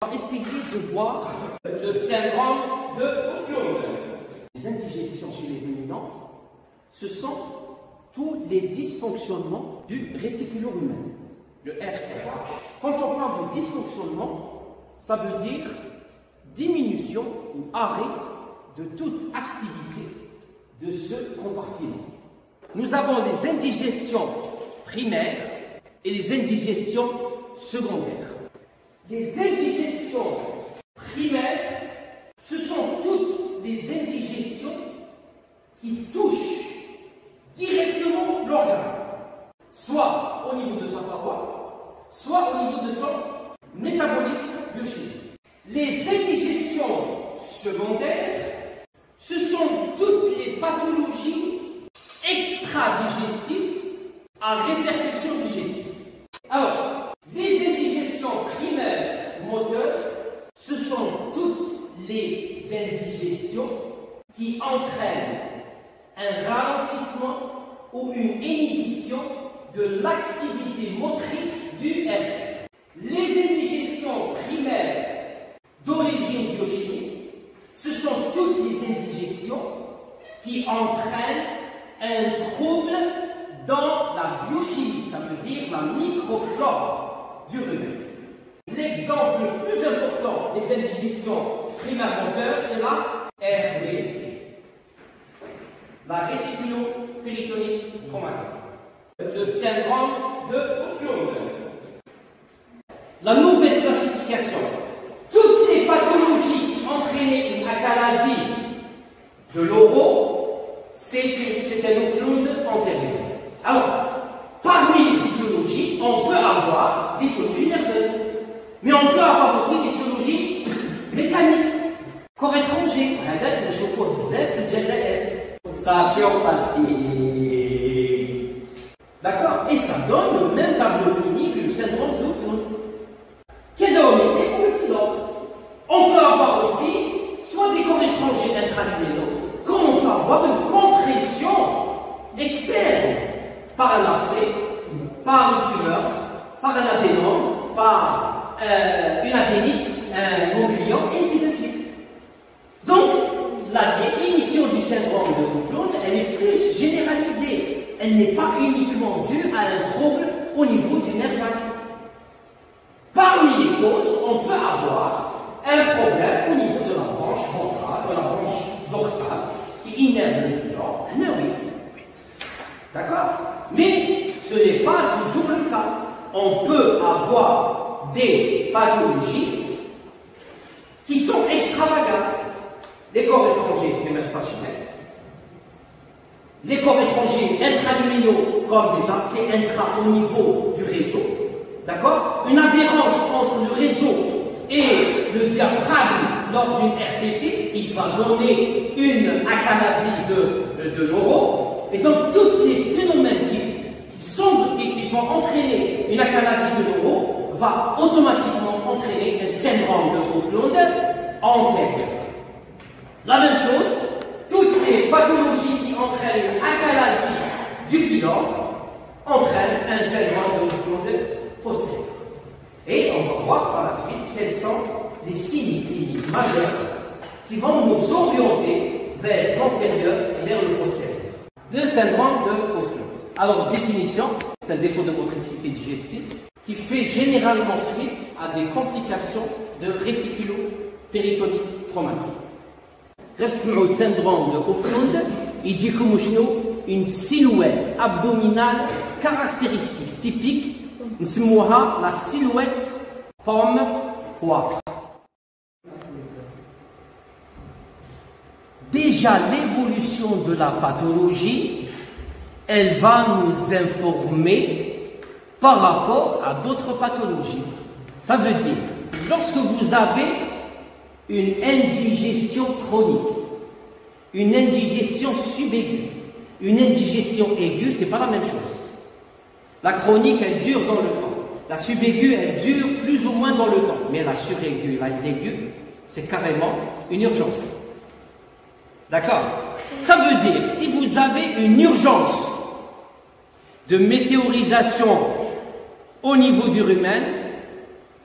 On va essayer de voir le syndrome de O'Flynn. Les indigestions chez les ruminants, ce sont tous les dysfonctionnements du réticulo-rumen, le RR. Quand on parle de dysfonctionnement, ça veut dire diminution ou arrêt de toute activité de ce compartiment. Nous avons les indigestions primaires et les indigestions secondaires. Les indigestions primaires, ce sont toutes les indigestions qui touchent directement l'organe, soit au niveau de sa paroi, soit au niveau de son métabolisme biochimique. Les indigestions secondaires, ce sont toutes les pathologies extra-digestives à répercussion digestive. Alors, les indigestions primaires moteurs, ce sont toutes les indigestions qui entraînent un ralentissement ou une inhibition de l'activité motrice du RR. Les indigestions primaires d'origine biochimique, ce sont toutes les indigestions qui entraînent un trouble dans la biochimie, ça veut dire la microflore du rumen. L'exemple le plus important des indigestions primaires moteurs, c'est la RDT, la réticulo-péritonite traumatique, le syndrome de O'Flynn. La nouvelle classification, toutes les pathologies qui entraînaient une achalasie de l'oro, c'est un O'Flynn antérieur. Alors, parmi les étiologies, on peut avoir l'étiologie nerveuse, mais on peut avoir aussi l'étiologie mécanique. Corps étranger, d'accord? Et ça donne le même tableau clinique que le syndrome d'O'Flynn. Quelle dominité pour le pilote? On peut avoir aussi soit des corps étrangers intraluminaux, comme on peut avoir une compression externe par un abcès, par une tumeur, par un adénome, par une adénite, un ganglion, et ainsi de suite. Donc, la définition du syndrome de O'Flynn, elle est plus généralisée. Elle n'est pas uniquement due à un trouble au niveau du nerf vague. Parmi les causes, on peut avoir un problème au niveau de la branche ventrale, de la branche dorsale, qui innerve le pylore, un neurone. D'accord? Mais ce n'est pas toujours le cas. On peut avoir des pathologies qui sont extravagantes. Les corps étrangers, les messagers, les corps étrangers intraluminaux, comme les abcès intra au niveau du réseau. D'accord? Une adhérence entre le réseau et le diaphragme lors d'une RTT, il va donner une achalasie de l'oro. Et donc, tous les phénomènes qui vont entraîner une achalasie de l'oro va automatiquement entraîner un syndrome de O'Flynn antérieur. La même chose, toutes les pathologies qui entraînent une achalasie du pylore entraînent un syndrome de O'Flynn postérieur. Et on va voir par la suite quels sont les signes cliniques majeurs qui vont nous orienter vers l'antérieur et vers le postérieur. Le syndrome de O'Flynn. Alors, définition, c'est un défaut de motricité digestive qui fait généralement suite à des complications de réticulo-péritonite traumatique. Le syndrome de O'Flynn, il dit comme une silhouette abdominale caractéristique, typique, la silhouette pomme-poire. Déjà, l'évolution de la pathologie, elle va nous informer par rapport à d'autres pathologies. Ça veut dire, lorsque vous avez une indigestion chronique, une indigestion subaiguë, une indigestion aiguë, c'est pas la même chose. La chronique, elle dure dans le temps. La subaiguë, elle dure plus ou moins dans le temps. Mais la suraiguë, l'aiguë, c'est carrément une urgence. D'accord? Ça veut dire, si vous avez une urgence de météorisation au niveau du rumen,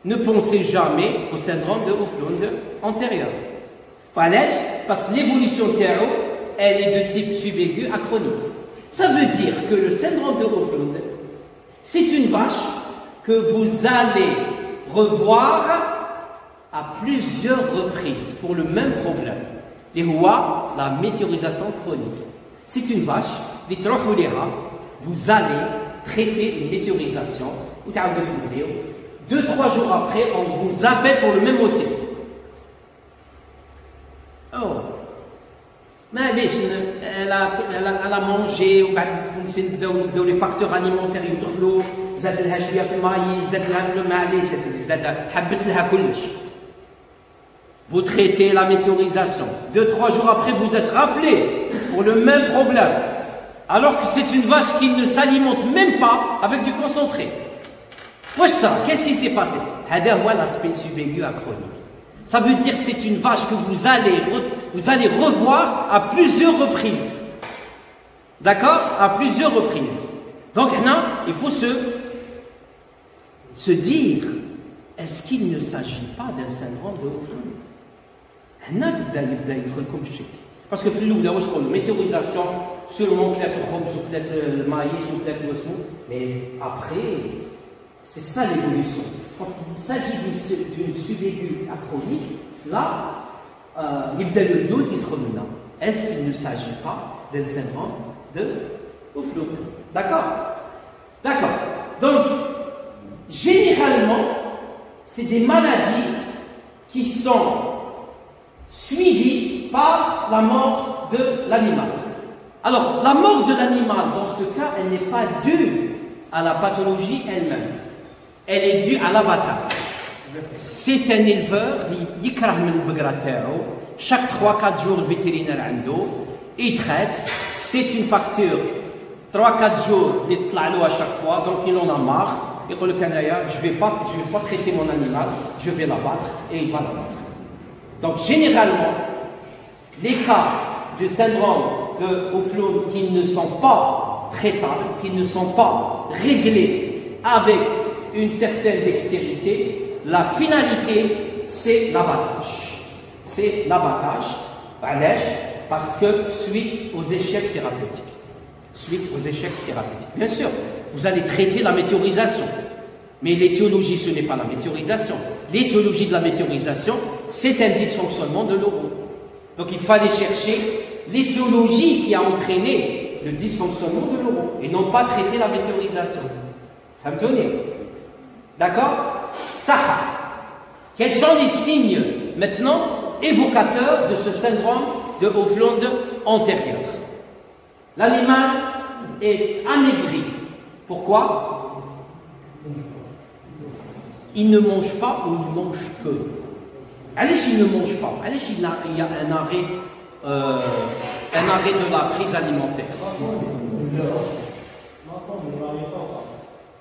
Ne pensez jamais au syndrome de O'Flynn antérieur. Parce que l'évolution terreau, elle est de type subaigu à chronique. Ça veut dire que le syndrome de O'Flynn, c'est une vache que vous allez revoir à plusieurs reprises pour le même problème. Les rois, la météorisation chronique. C'est une vache, vous allez traiter une météorisation, 2-3 jours après, on vous appelle pour le même motif. Oh, mais elle a mangé, les facteurs alimentaires, vous traitez la météorisation. 2-3 jours après, vous êtes rappelé pour le même problème. Alors que c'est une vache qui ne s'alimente même pas avec du concentré. Ça, qu'est-ce qui s'est passé? L'aspect subaigu à chronique. Ça veut dire que c'est une vache que vous allez revoir à plusieurs reprises. D'accord? À plusieurs reprises. Donc là, il faut se dire, est-ce qu'il ne s'agit pas d'un syndrome de O'Flynn? Parce que la météorisation, seulement le maïs ou le mais après, c'est ça l'évolution. Quand il s'agit d'une subaiguë achronique, là, il y a le doute déterminant. Est-ce qu'il ne s'agit pas d'un syndrome de O'Flynn? D'accord? D'accord. Donc, généralement, c'est des maladies qui sont suivies par la mort de l'animal. Alors, la mort de l'animal, dans ce cas, elle n'est pas due à la pathologie elle-même. Elle est due à l'abattage. C'est un éleveur qui chaque 3-4 jours, le vétérinaire il traite. C'est une facture. 3-4 jours, il à chaque fois, donc il en a marre. Il dit je vais pas traiter mon animal, je vais l'abattre et il va l'abattre. Donc généralement, les cas de syndrome de O'Flynn qui ne sont pas traitables, qui ne sont pas réglés avec une certaine dextérité, la finalité, c'est l'abattage. C'est l'abattage, parce que suite aux échecs thérapeutiques. Suite aux échecs thérapeutiques. Bien sûr, vous allez traiter la météorisation. Mais l'étiologie, ce n'est pas la météorisation. L'étiologie de la météorisation, c'est un dysfonctionnement de l'euro. Donc il fallait chercher l'étiologie qui a entraîné le dysfonctionnement de l'euro et non pas traiter la météorisation. Ça me tenait. D'accord? Ça. Quels sont les signes maintenant évocateurs de ce syndrome de O'Flynn antérieur? L'animal est amaigri. Pourquoi? Il ne mange pas ou il mange peu. Il ne mange pas. Il y a un arrêt de la prise alimentaire.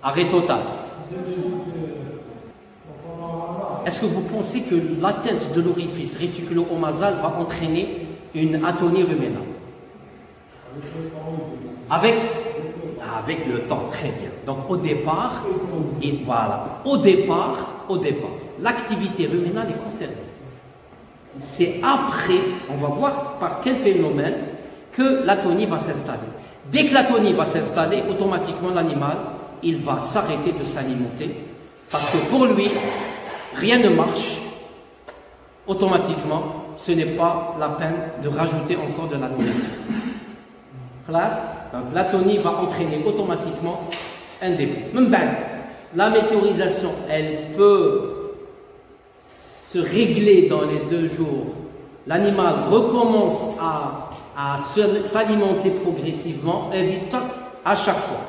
Arrêt total. Est-ce que vous pensez que l'atteinte de l'orifice réticulo-omasal va entraîner une atonie ruménale? Avec le temps, très bien. Donc au départ, et voilà, au départ, l'activité ruménale est conservée. C'est après, on va voir par quel phénomène, que l'atonie va s'installer. Dès que l'atonie va s'installer, automatiquement l'animal, il va s'arrêter de s'alimenter, parce que pour lui, rien ne marche. Automatiquement, ce n'est pas la peine de rajouter encore de la nourriture. Donc l'atonie va entraîner automatiquement un défaut. La météorisation, elle peut se régler dans les 2 jours. L'animal recommence à s'alimenter progressivement, et vite à chaque fois.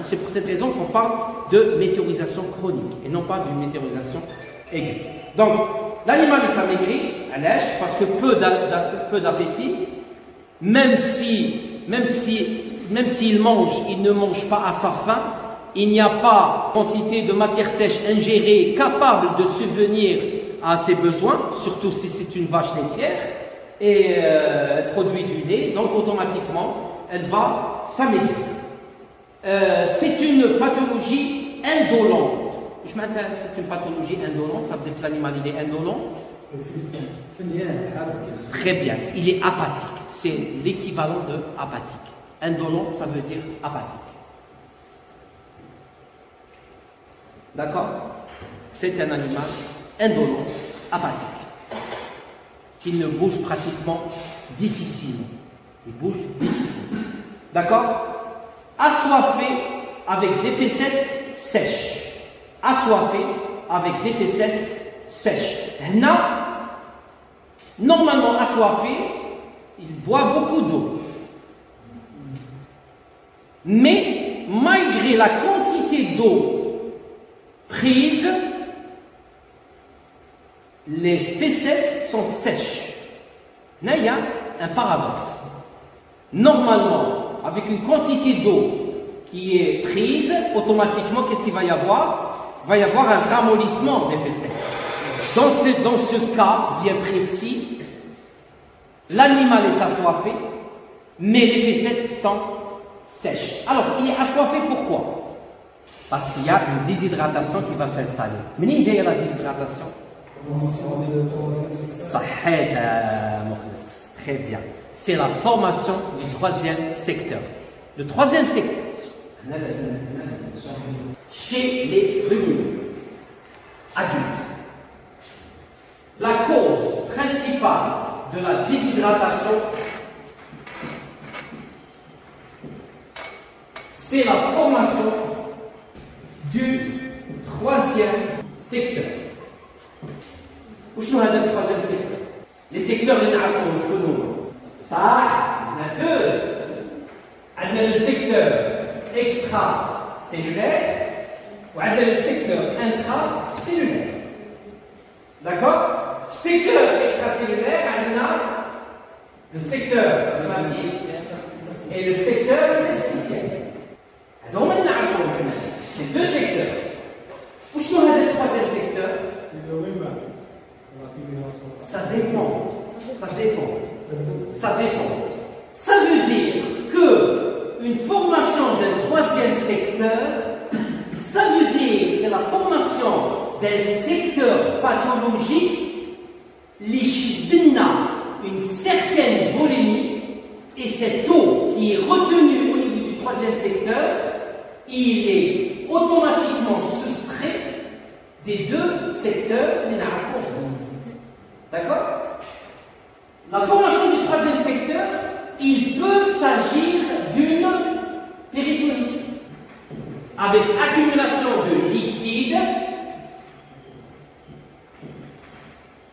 C'est pour cette raison qu'on parle de météorisation chronique et non pas d'une météorisation aiguë. Donc, l'animal est amaigri, à l'âge, parce que peu d'appétit, même s'il mange, il ne mange pas à sa faim, il n'y a pas quantité de matière sèche ingérée capable de subvenir à ses besoins, surtout si c'est une vache laitière, et elle produit du lait, donc automatiquement, elle va s'amaigrir. C'est une pathologie indolente. c'est une pathologie indolente, ça veut dire que l'animal il est indolent. Très bien, il est apathique. C'est l'équivalent de apathique. Indolent, ça veut dire apathique. D'accord? C'est un animal indolent, apathique, qui ne bouge pratiquement difficilement. Il bouge difficilement. D'accord? Assoiffé avec des fesses sèches. Assoiffé avec des fesses sèches. Normalement assoiffé, il boit beaucoup d'eau. Mais malgré la quantité d'eau prise, les fesses sont sèches. Là, il y a un paradoxe. Normalement, avec une quantité d'eau qui est prise, automatiquement, qu'est-ce qu'il va y avoir? Il va y avoir un ramollissement des fesses. Dans ce cas bien précis, l'animal est assoiffé, mais les fesses sont sèches. Alors, il est assoiffé pourquoi? Parce qu'il y a une déshydratation qui va s'installer. Mais il y a la déshydratation. Très bien. C'est la formation du troisième secteur. Le troisième secteur, chez les ruminants adultes, la cause principale de la déshydratation, c'est la formation du troisième secteur. وشنو هذا التروازيام سيكتور؟ لي سيكتور اللي نعرفوهم شكون هما؟ صح، عندنا دو. عندنا لو سيكتور اكسترا سيلولير وعندنا لو سيكتور انترا سيلولير. داكور؟ سيكتور اكسترا سيلولير عندنا لو سيكتور somatique et le secteur interstitiel. هذا هما اللي نعرفوهم كمان. سي دو سيكتور. وشنو هذا التروازيام سيكتور؟ Ça dépend. Ça veut dire que une formation d'un troisième secteur, ça veut dire c'est la formation d'un secteur pathologique l'ishidna, une certaine volémie, et cette eau qui est retenue au niveau du troisième secteur, il est automatiquement soustrait des deux secteurs des narcos. D'accord? La formation du troisième secteur, il peut s'agir d'une péritonite avec accumulation de liquide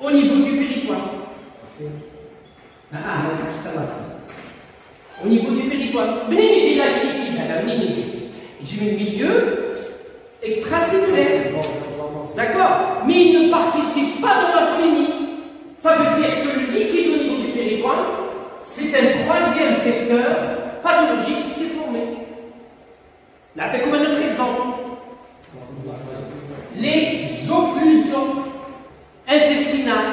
au niveau du péritoine. Au niveau du péritoine. Mais il y a du liquide, il y a un milieu extracellulaire. D'accord? Mais il ne participe pas dans la volémie. Ça veut dire que le liquide au niveau du péritoine, c'est un troisième secteur pathologique qui s'est formé. Là, comme un autre exemple. Les occlusions intestinales.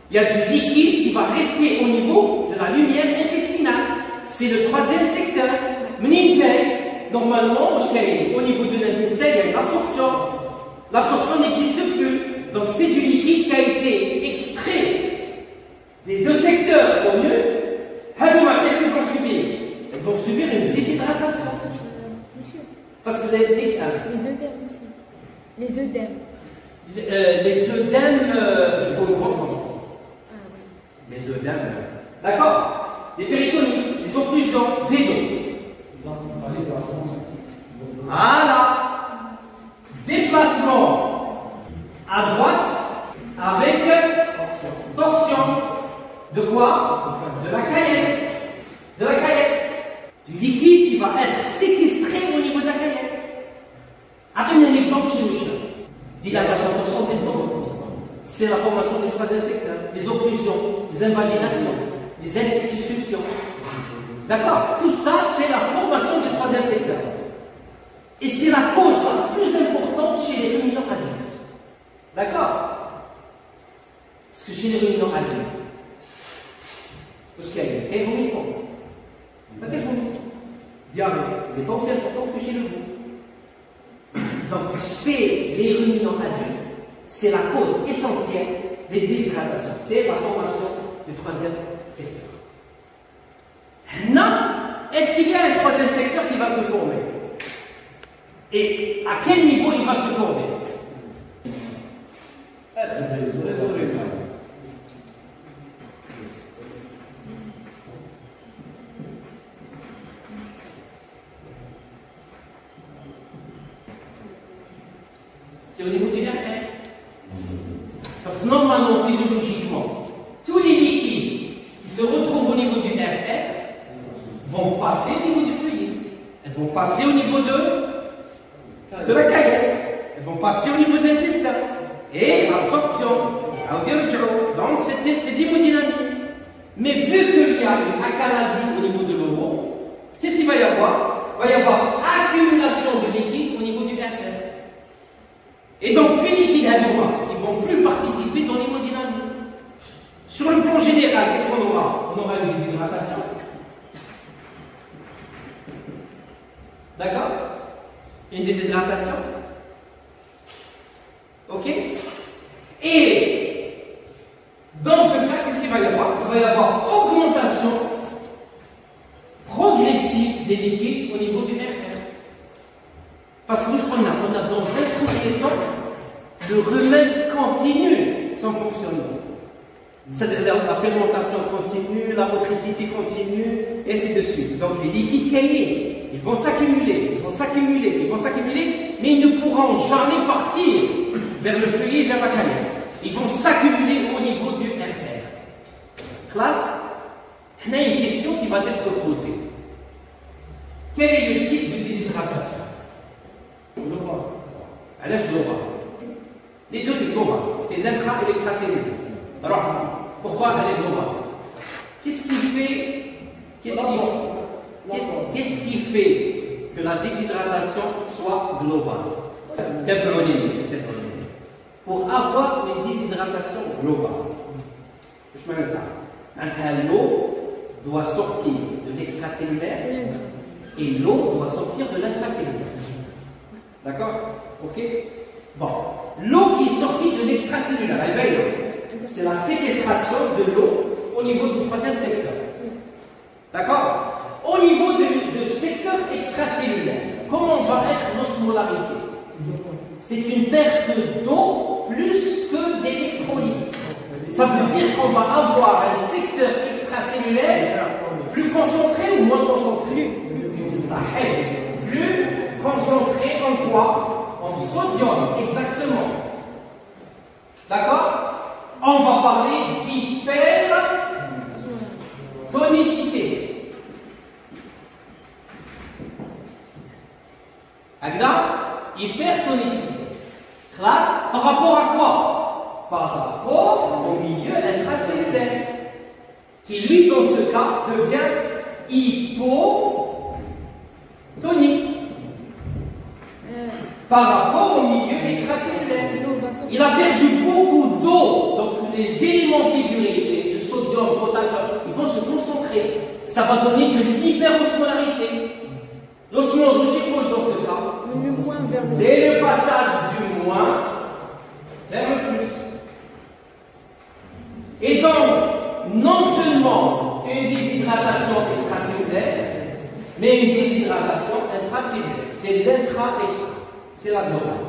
Il y a du liquide qui va rester au niveau de la lumière intestinale. C'est le troisième secteur. Normalement, au niveau de l'intestin, il y a une absorption. L'absorption n'existe plus. Donc c'est du liquide qui a été extrait des deux secteurs connus. Qu'est-ce qu'ils vont subir? Ils vont subir une déshydratation. Parce que les œdèmes aussi. Les œdèmes. Les œdèmes, il faut une grande quantité. Les œdèmes. D'accord? Les péritonites, les occlusions, védos. Voilà. Déplacement à droite avec torsion. De quoi? De la caillette. De la caillette. Du liquide qui va être séquestré au niveau de la caillette. Apprenez un exemple chez le chien. Dilatation des c'est la formation du troisième secteur. Les occlusions, les invaginations, les intussusceptions. D'accord? Tout ça, c'est la formation du troisième secteur. Et c'est la cause la plus importante chez les ruminants adultes. D'accord? Parce que chez les ruminants adultes, parce qu'il y a quel vomissement? Pas quel vomissement? Diarrhée, il n'est pas aussi important que chez le veau. Donc, chez les ruminants adultes, c'est la cause essentielle des déshydratations. C'est la formation du troisième secteur. Non, est-ce qu'il y a un troisième secteur qui va se former? Et à quel niveau il va se former? C'est au niveau du RR. Parce que normalement, physiologiquement, tous les liquides qui se retrouvent au niveau du RR vont passer au niveau du feuillet. Elles vont passer au niveau de la caillette. Elles vont passer au niveau de l'intestin. Et l'absorption. Donc c'est d'hémodynamique. Mais vu qu'il y a une acalasie au niveau de l'euro, qu'est-ce qu'il va y avoir? Il va y avoir accumulation de liquide au niveau du RR. Et donc les liquides anormaux, ils ne vont plus participer dans l'hémodynamique. Sur le plan général, qu'est-ce qu'on aura? On aura une déshydratation. D'accord? Une déshydratation. Ok? Et dans ce cas, qu'est-ce qu'il va y avoir? Il va y avoir augmentation progressive des liquides au niveau du RR. Parce que nous, on a dans un premier temps, le remède continue son fonctionnement. C'est-à-dire la fermentation continue, la motricité continue, et ainsi de suite. Donc les liquides caillés, ils vont s'accumuler, ils vont s'accumuler, ils vont s'accumuler, mais ils ne pourront jamais partir vers le feuillet et vers la caillette. Ils vont s'accumuler au niveau du RR. Classe, on a une question qui va être posée. Quel est le type de déshydratation? Global. À l'âge global. Les deux, c'est global. C'est l'intra et l'extracellulaire. Alors, pourquoi elle est globale? Qu'est-ce qui fait que la déshydratation soit globale? Pour avoir une déshydratation globale, l'eau doit sortir de l'extracellulaire et l'eau doit sortir de l'intracellulaire. D'accord? Ok? Bon. L'eau qui est sortie de l'extracellulaire, c'est la séquestration de l'eau au niveau du troisième secteur. D'accord? Au niveau du secteur extracellulaire, comment va être l'osmolarité? C'est une perte d'eau plus que d'électrolytes. Ça veut dire qu'on va avoir un secteur extracellulaire plus concentré ou moins concentré? Ça aide. Plus concentré en quoi? En sodium, exactement. D'accord? On va parler d'hypertonicité. Agda? Hypertonicité. Classe, par rapport à quoi? Par rapport au milieu intracellulaire, qui lui, dans ce cas, devient hypotonique. Par rapport au milieu extracellulaire. Il a perdu beaucoup d'eau, donc les éléments figurés, le sodium, le potassium, ils vont se concentrer. Ça va donner de l'hyperosmolarité. L'osmose au chipol dans ce cas, c'est le passage du moins vers le plus. Et donc, non seulement une déshydratation extracellulaire, mais une déshydratation intracellulaire. C'est l'intra-extra. C'est la globale.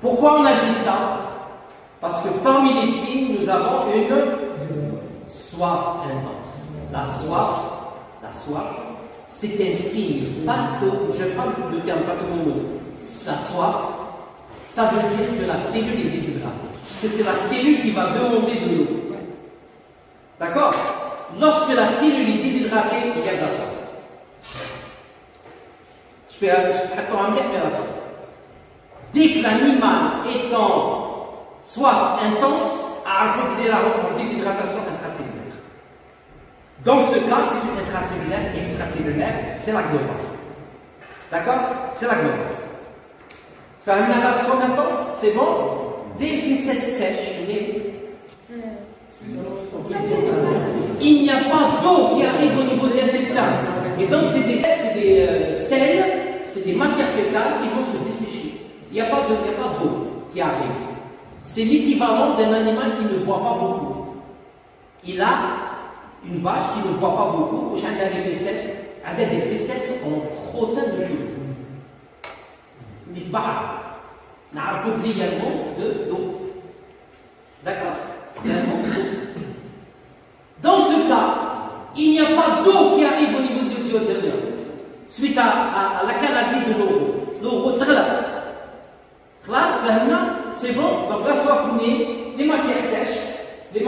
Pourquoi on a dit ça? Parce que parmi les signes, nous avons une soif intense. La soif, c'est un signe je parle de terme pathognomonique. La soif, ça veut dire que la cellule est déshydratée. Parce que c'est la cellule qui va demander de l'eau. D'accord? Lorsque la cellule est déshydratée, il y a de la soif. Je fais un soif. Dès que l'animal est en soif intense, a affecté la déshydratation intracellulaire. Dans ce cas, c'est une intracellulaire, extracellulaire, c'est la globale. D'accord? C'est la globale. Faire une soif intense, c'est bon? Dès qu'il sèche, il n'y a pas d'eau qui arrive au niveau de l'intestin. Et donc, c'est des sels c'est des matières fécales qui vont se dessécher. Il n'y a pas d'eau qui arrive. C'est l'équivalent d'un animal qui ne boit pas beaucoup. Il a une vache qui ne boit pas beaucoup, où elle a des fesses en crottin de cheveux. On a également d'eau. D'accord? Dans ce cas, il n'y a pas d'eau qui arrive au niveau du duodénum suite à l'achalasie de l'euro. L'euro تغلط. خلاص فهمنا؟ C'est bon? Donc la soif venue, les matières sèches, les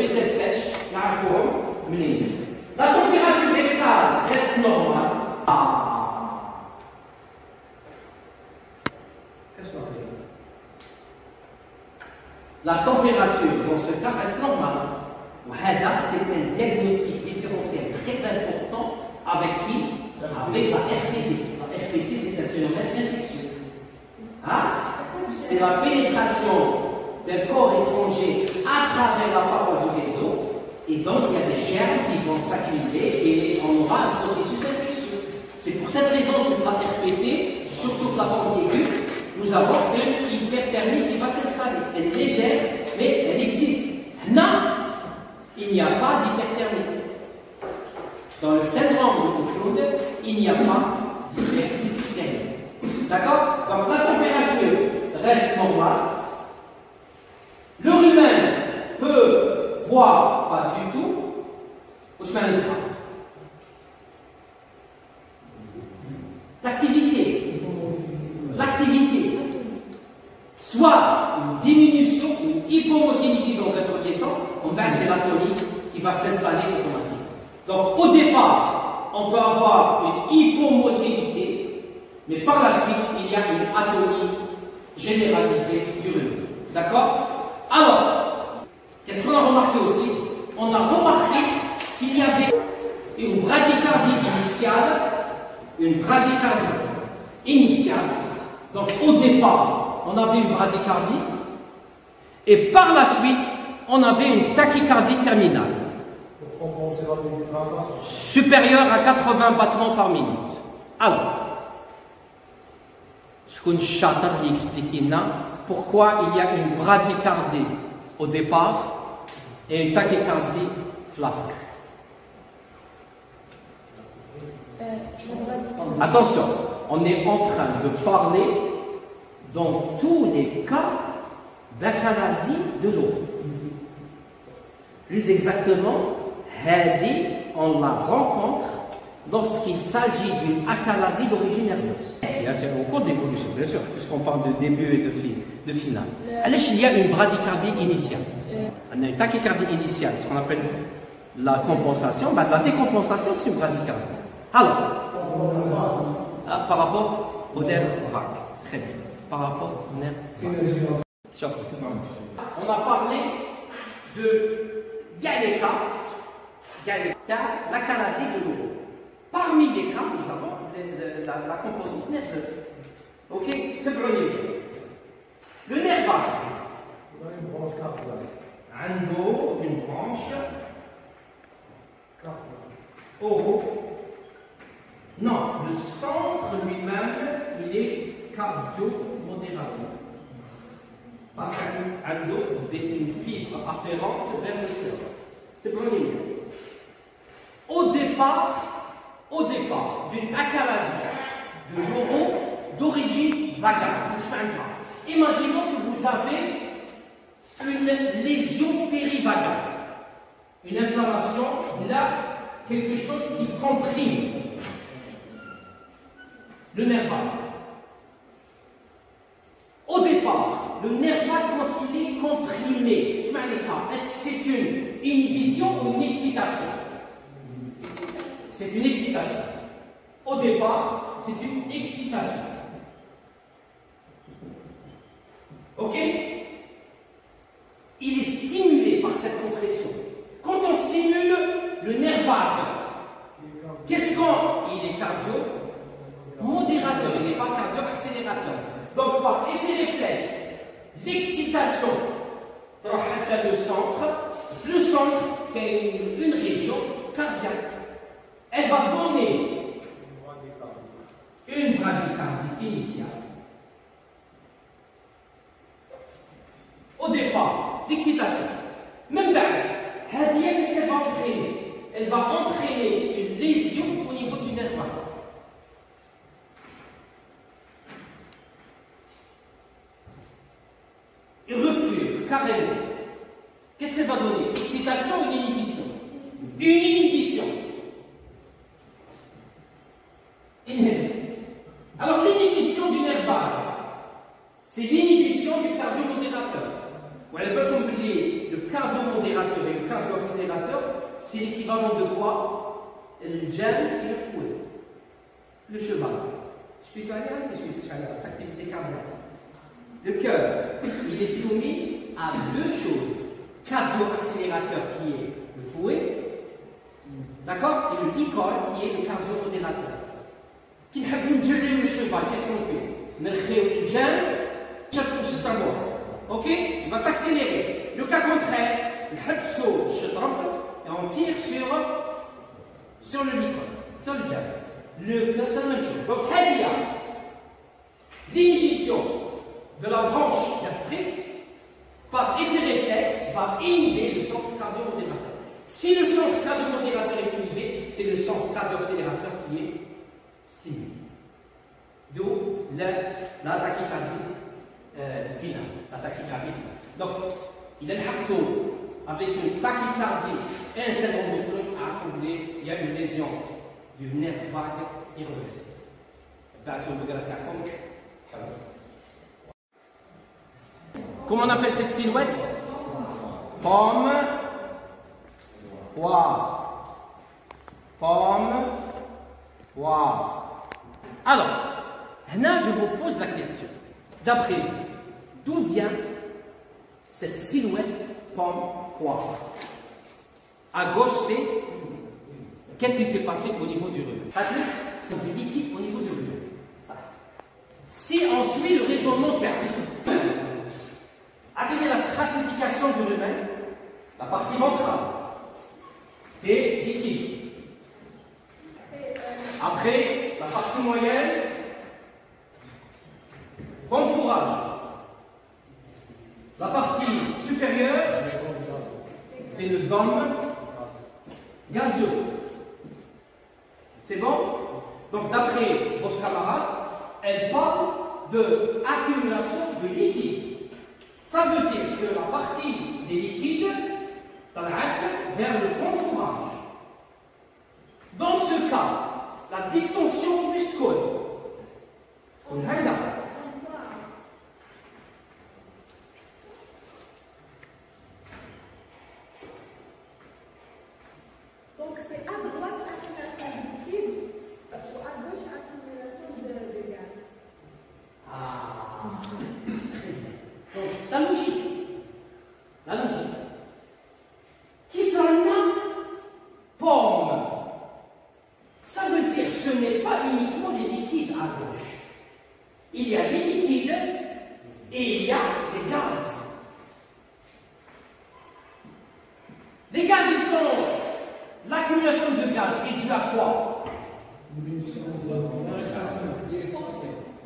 fesses sèches, نعرفوهم منين. La température végétale reste normale. Qu'est-ce qu'on fait? La température dans ce cas reste normale. C'est un diagnostic différentiel très important avec qui? Avec la RPT. La RPT, c'est un phénomène infectieux. C'est la pénétration d'un corps étranger à travers la paroi du réseau, et donc il y a des germes qui vont s'accumuler et on aura un processus infectieux. C'est pour cette raison que la RPT, surtout la forme aiguë, nous avons une hyperthermie qui va s'installer. Elle est légère, mais elle existe. Non, il n'y a pas d'hyperthermie. Dans le syndrome de Koufoud, il n'y a pas d'hyperthermie. D'accord? Donc la température reste normale. Le humain peut voir pas du tout. L'activité. Soit une diminution, une hypomotilité dans un premier temps, c'est l'atonie qui va s'installer automatiquement. Donc au départ, on peut avoir une hypomotilité, mais par la suite, il y a une atonie généralisée du humain. D'accord? Alors, qu'est-ce qu'on a remarqué aussi? On a remarqué qu'il y avait une bradycardie initiale. Donc au départ, on avait une bradycardie, et par la suite, on avait une tachycardie terminale. Pour compenser la déshydratation. Supérieure à 80 battements par minute. Alors, je connais Chatter qui explique pourquoi il y a une bradycardie au départ et une tachycardie flaffe. Attention, on est en train de parler dans tous les cas d'achalasie de l'eau. Plus exactement, on la rencontre lorsqu'il s'agit d'une achalasie d'origine nerveuse. C'est au cours d'évolution, bien sûr, puisqu'on parle de début et de finale. Alors, il y a une bradycardie initiale. On a une tachycardie initiale, ce qu'on appelle la compensation. La décompensation, c'est une bradycardie. Alors, par rapport au nerf vague. Très bien. Par rapport au nerf vague. On a parlé de Galéka, l'achalasie de l'eau. Parmi les cas, nous avons la composante nerveuse. Ok? Le nerf vague. Une branche. Oro. Non, le centre lui-même, il est cardio-modérateur. Parce qu'un dos est une fibre afférente vers le cœur. C'est bon. Au départ d'une achalasie de l'euro d'origine vagale. Imaginons que vous avez une lésion périvagale, une inflammation, là, quelque chose qui comprime le nerf vague. Au départ, le nerf vague, quand il est comprimé, est-ce que c'est une inhibition ou une excitation? C'est une excitation. Au départ, c'est une excitation. Ok? Il est stimulé par cette compression. Quand on stimule le nerf vague, qu'est-ce qu'on... Il est cardio-modérateur, il n'est pas cardio-accélérateur. Donc, par effet réflexe, l'excitation dans le centre, qui est une région cardiaque, elle va donner une bradycardie initiale. Au départ, l'excitation. Même d'ailleurs, qu'est-ce qu'elle va entraîner? Elle va entraîner une lésion au niveau du nerf vague. Une rupture, carrément. Qu'est-ce qu'elle va donner? Excitation ou une inhibition? Une inhibition. Alors l'inhibition du nerf vague, c'est l'inhibition du cardiomodérateur. Voilà, comme vous voulez, le cardiomodérateur et le cardio-accélérateur, c'est l'équivalent de quoi? Le gel et le fouet. Le cheval. Je suis italien, je suis italien, activité cardiaque. Le cœur, il est soumis à deux choses. Cardio-accélérateur qui est le fouet, d'accord? Et le dicol qui est le cardiomodérateur. Qui n'a pas geler le cheval, qu'est-ce qu'on fait? On le gel, ok? Il va s'accélérer. Le cas contraire, et on tire sur le dicol, sur le gel. C'est la même chose. Donc, il y a l'inhibition de la branche gastrique par effet réflexe va inhiber le centre cardiomodérateur. Si le centre cardiomodérateur est inhibé, c'est le centre cardio-accélérateur qui est stimulé. D'où la tachycardie finale. La tachycardie finale. Donc, il est le avec une tachycardie et un syndrome de Freud, il y a une lésion du nerf vague irréversible. Comment on appelle cette silhouette? Pomme, poire. Pomme, poire. Alors, là, je vous pose la question. D'après vous, d'où vient cette silhouette pomme, poire? À gauche, c'est qu'est-ce qui s'est passé au niveau du rhume? C'est du liquide au niveau du rhume. Si on suit le raisonnement cardiaque, attendez la stratification du rumen, la partie ventrale, c'est liquide. Après, la partie moyenne, bon fourrage. La partie supérieure, c'est le dôme gazeux. C'est bon? Donc, d'après votre camarade, elle parle de accumulation de liquide. Ça veut dire que la partie des liquides vers le bon fourrage. Dans ce cas, la distension muscule. Donc c'est à droite accumulation de liquide ou à gauche accumulation de gaz. Ah, très bien. Donc la logique. Qui s'en a pomme. Ça veut dire que ce n'est pas uniquement les liquides à gauche. Il y a les liquides et il y a les gaz. Les gaz, ils sont l'accumulation de gaz est due à quoi?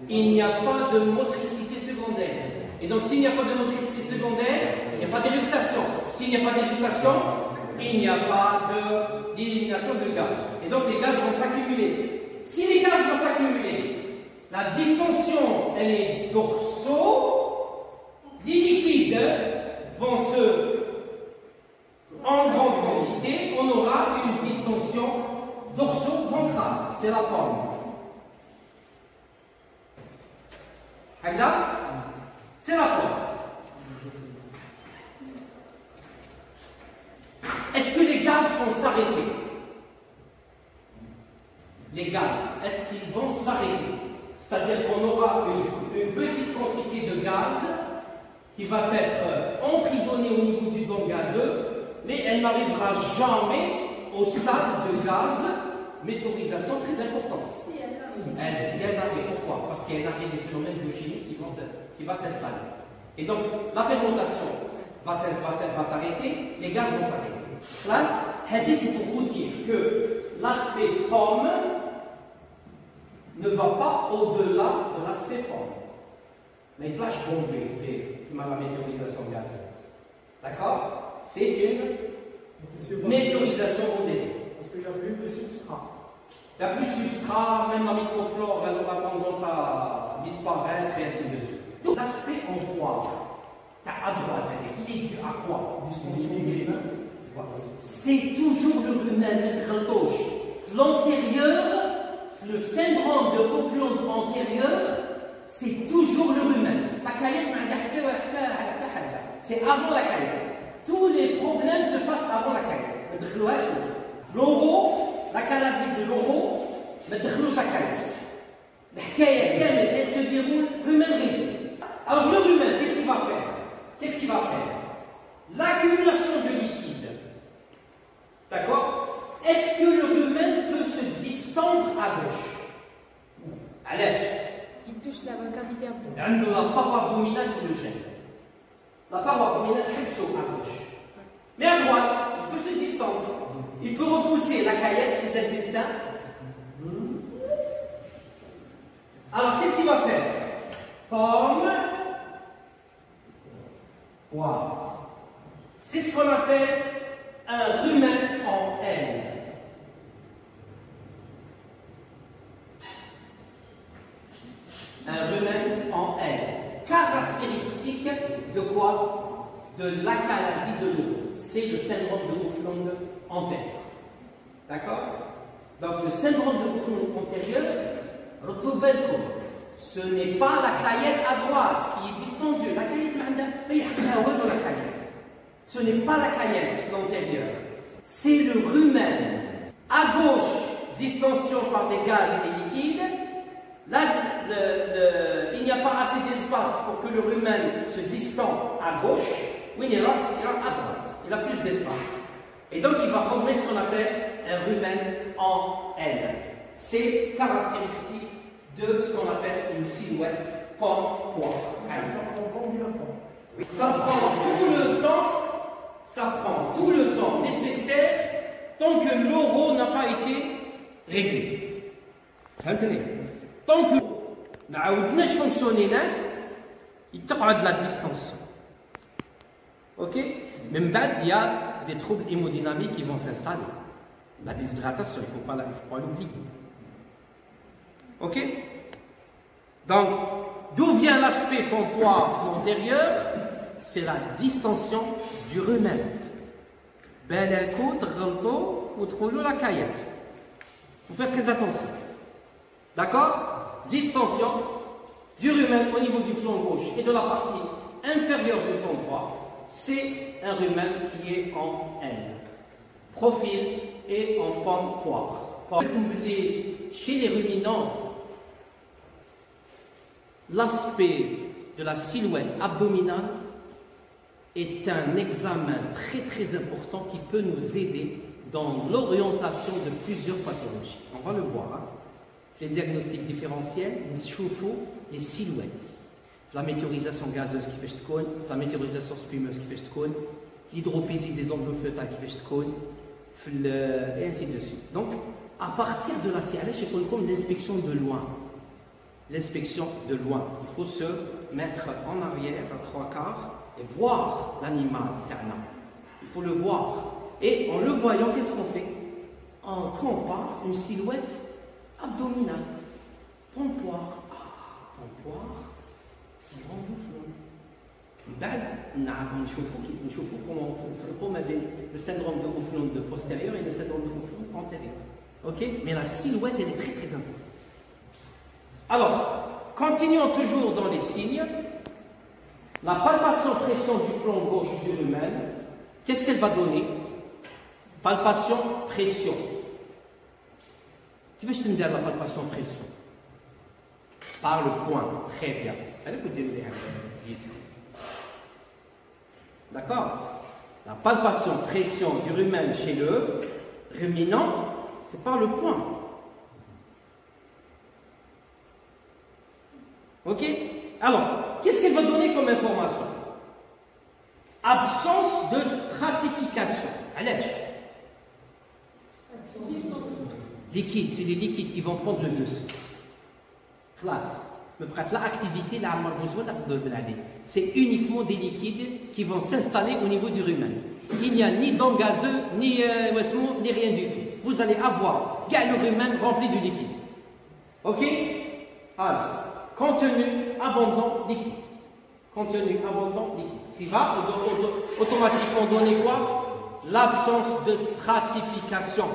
Il n'y a pas de motricité secondaire. Et donc, s'il n'y a pas de motricité secondaire, il n'y a pas d'éructation. S'il n'y a pas d'éructation, il n'y a pas d'élimination de gaz. Et donc, les gaz vont s'accumuler. Si les gaz vont s'accumuler, la distension, elle est dorsaux. Les liquides vont en grande quantité, on aura une distension dorso-ventrale. C'est la forme. Là, c'est la forme. Est-ce que les gaz vont s'arrêter? Les gaz, est-ce qu'ils vont s'arrêter? C'est-à-dire qu'on aura une petite quantité de gaz qui va être emprisonnée au niveau du dôme gazeux, mais elle n'arrivera jamais au stade de gaz méthorisation très importante. Si elle arrive, pourquoi? Parce qu'il y a un arrêt des phénomènes biochimiques qui va s'installer. Et donc, la fermentation va s'arrêter, les gaz vont s'arrêter. Là, c'est pour vous dire que l'aspect pomme, ne va pas au-delà de l'aspect forme. Mais plage bombée, qui m'a la météorisation gazeuse. D'accord? C'est une météorisation modérée. Parce qu'il n'y a plus de substrat. Il n'y a plus de substrat, même la microflore, elle aura tendance à disparaître et ainsi de suite. Donc l'aspect en poire, à droite, il est dû à quoi? C'est toujours le rumen à gauche. L'antérieur, le syndrome de O'Flynn antérieur, c'est toujours le rumen. La caillette, c'est avant la caillette. Tous les problèmes se passent avant la caillette. L'oro, la canasite de l'oro, ne déclenche la caillette. La caillette, elle se déroule rumen résumé. Alors le rumen, qu'est-ce qu'il va faire? Qu'est-ce qu'il va faire? L'accumulation de liquide. D'accord? Est-ce que le rumen peut se distendre à gauche? À l'est. Il touche la cavité abdominale. Il y a la paroi abdominale qui le gêne. La paroi abdominale est à gauche. Mais à droite, il peut se distendre. Il peut repousser la caillette, les intestins. Alors, qu'est-ce qu'il va faire? Pomme, poire. C'est ce qu'on appelle un rumen en L. Un rumen en L. Caractéristique de quoi? De l'achalasie de l'eau. C'est le syndrome de O'Flynn antérieur. D'accord? Donc le syndrome de O'Flynn antérieur, ce n'est pas la caillette à droite qui est distendue. La caillette, ce n'est pas la caillette l'antérieure. C'est le rumen. À gauche, distension par des gaz et des liquides. Là, il n'y a pas assez d'espace pour que le rumen se distend à gauche. Oui, il ira à droite. Il a plus d'espace. Et donc, il va former ce qu'on appelle un rumen en L. C'est caractéristique de ce qu'on appelle une silhouette pomme-poire. Ça prend tout le temps nécessaire tant que l'oro n'a pas été réglé. Tant que nous ne fonctionnons pas, il te rend de la distance. Ok? Même il y a des troubles hémodynamiques qui vont s'installer. La déshydratation, il ne faut pas l'oublier. Ok? Donc, d'où vient l'aspect pompoire antérieur? C'est la distension du rumen. Ou la caillette. Il faut faire très attention. D'accord? Distension du rumen au niveau du flanc gauche et de la partie inférieure du flanc droit. C'est un rumen qui est en N. Profil et en pomme-poire. Chez les ruminants, l'aspect de la silhouette abdominale est un examen très très important qui peut nous aider dans l'orientation de plusieurs pathologies. On va le voir. Hein. Les diagnostics différentiels, les silhouettes. La météorisation gazeuse qui fait cône, la météorisation spumeuse qui fait cône, l'hydropésie des enveloppes fœtales qui fait cône, et ainsi de suite. Donc, à partir de la CLH, c'est comme l'inspection de loin. L'inspection de loin. Il faut se mettre en arrière à 3/4 et voir l'animal. Il faut le voir. Et en le voyant, qu'est-ce qu'on fait? On compare une silhouette abdominale. Pompoire. Pompoire. C'est grand mouvement. نشوفوا comment نفرقوا ما بين le syndrome de O'Flynn de postérieur et le syndrome de O'Flynn antérieur. Ok? Mais la silhouette, elle est très très importante. Alors, continuons toujours dans les signes. La palpation-pression du flanc gauche du rumen, qu'est-ce qu'elle va donner? Palpation-pression. Tu veux que je te dise la palpation-pression? Par le point. Très bien. D'accord? La palpation-pression du rumen chez le ruminant, c'est par le point. Ok? Alors, qu'est-ce qu'elle va donner comme information? Absence de stratification. Allez. Liquide, c'est les liquides qui vont prendre le dessus. classe. L'activité, c'est uniquement des liquides qui vont s'installer au niveau du rumen. Il n'y a ni dents gazeux, ni rien du tout. Vous allez avoir le rumen rempli de liquide. Ok? Alors, contenu abondant liquide. Contenu abondant liquide. Ce qui va automatiquement donner quoi? L'absence de stratification.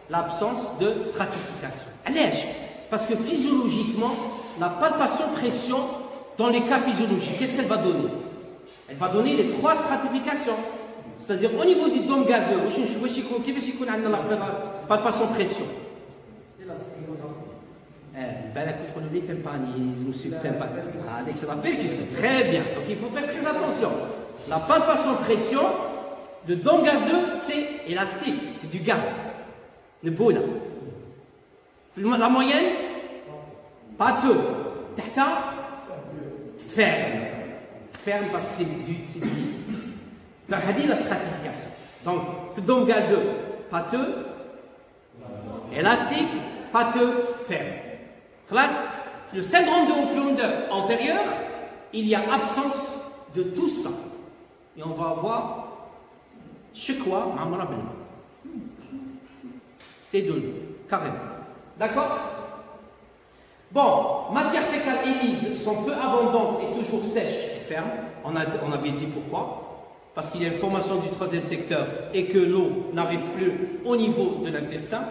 L'absence de stratification. Allège. Parce que physiologiquement, la palpation-pression, dans les cas physiologiques, qu'est-ce qu'elle va donner? Elle va donner les 3 stratifications. C'est-à-dire au niveau du dôme gazeux, palpation-pression. Très bien, donc il faut faire très attention. La palpation-pression, le dôme gazeux, c'est élastique, c'est du gaz. Le beau là. La moyenne, pâteux. Tahta, ferme. Ferme parce que c'est du liquide. Donc, c'est la stratification. Donc, le dôme gazeux, pâteux, élastique, pâteux, ferme. Classe, le syndrome de Hoflunder antérieur, il y a absence de tout ça. Et on va avoir Shekwa Mamra Ben. C'est de l'eau, carrément. D'accord? Bon, matière fécale émise sont peu abondantes et toujours sèches et fermes. On avait dit pourquoi. Parce qu'il y a une formation du 3e secteur et que l'eau n'arrive plus au niveau de l'intestin.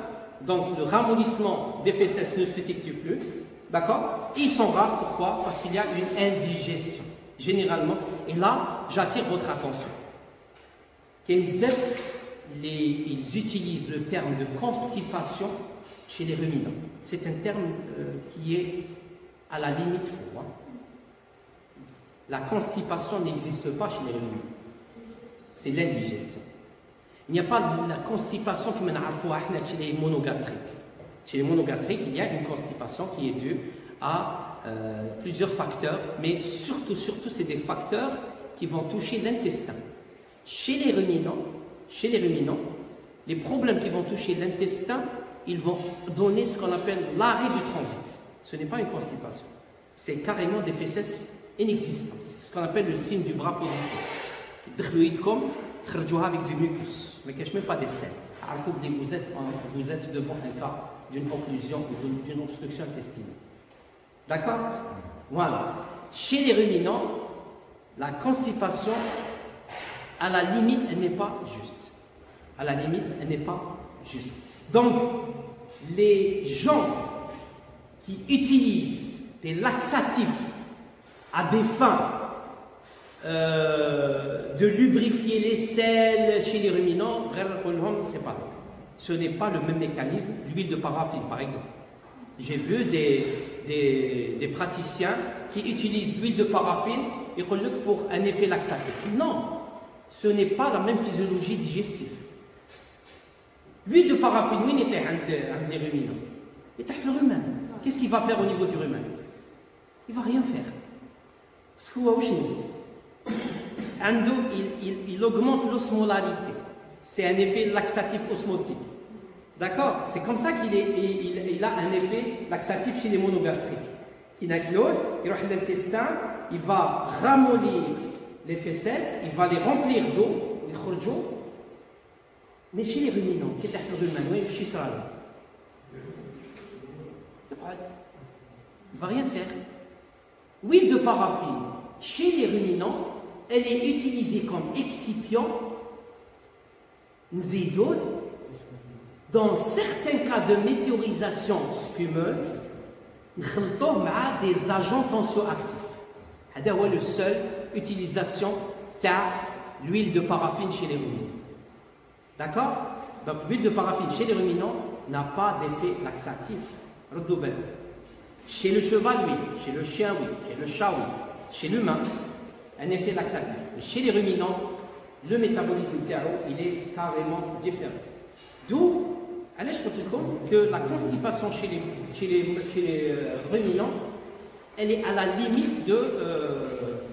Donc le ramollissement des fesses ne s'effectue plus. D'accord? Ils sont rares, pourquoi? Parce qu'il y a une indigestion. Généralement. Et là, j'attire votre attention. KMZ, ils utilisent le terme de constipation chez les ruminants. C'est un terme qui est à la limite faux. La constipation n'existe pas chez les ruminants. C'est l'indigestion. Il n'y a pas de la constipation comme on a chez les monogastriques. Chez les monogastriques, il y a une constipation qui est due à plusieurs facteurs, mais surtout, c'est des facteurs qui vont toucher l'intestin. Chez les ruminants, les problèmes qui vont toucher l'intestin, ils vont donner ce qu'on appelle l'arrêt du transit. Ce n'est pas une constipation. C'est carrément des fesses inexistantes. C'est ce qu'on appelle le signe du bras positif. Avec du mucus. Mais ne cache même pas des selles. Vous êtes devant un cas d'une occlusion ou d'une obstruction intestinale. D'accord? Voilà. Chez les ruminants, la constipation, à la limite, elle n'est pas juste. À la limite, elle n'est pas juste. Donc, les gens qui utilisent des laxatifs à des fins de lubrifier les selles chez les ruminants, c'est pas. Ce n'est pas le même mécanisme. L'huile de paraffine, par exemple. J'ai vu des praticiens qui utilisent l'huile de paraffine et pour un effet laxatif. Non, ce n'est pas la même physiologie digestive. L'huile de paraffine, oui, était un des ruminants. Et le rumen, qu'est-ce qu'il va faire au niveau du rumen? Il ne va rien faire. Parce qu'il augmente l'osmolarité. C'est un effet laxatif osmotique. D'accord? C'est comme ça qu'il a un effet laxatif chez les monogastriques. Il a l'intestin, il va ramollir les fesses, il va les remplir d'eau, les khorjo. Mais chez les ruminants, qu'est-ce que le rumen? Il ne va rien faire. L'huile de paraffine, chez les ruminants, elle est utilisée comme excipient, nzidon, dans certains cas de météorisation spumeuse, des agents tensioactifs. C'est la seule utilisation de l'huile de paraffine chez les ruminants. D'accord? Donc l'huile de paraffine chez les ruminants n'a pas d'effet laxatif. Chez le cheval, oui. Chez le chien, oui. Chez le chat, oui. Chez l'humain, un effet laxatif. Mais chez les ruminants, le métabolisme il est carrément différent. D'où, allez, je peux te dire que la constipation chez les ruminants, elle est à la limite de...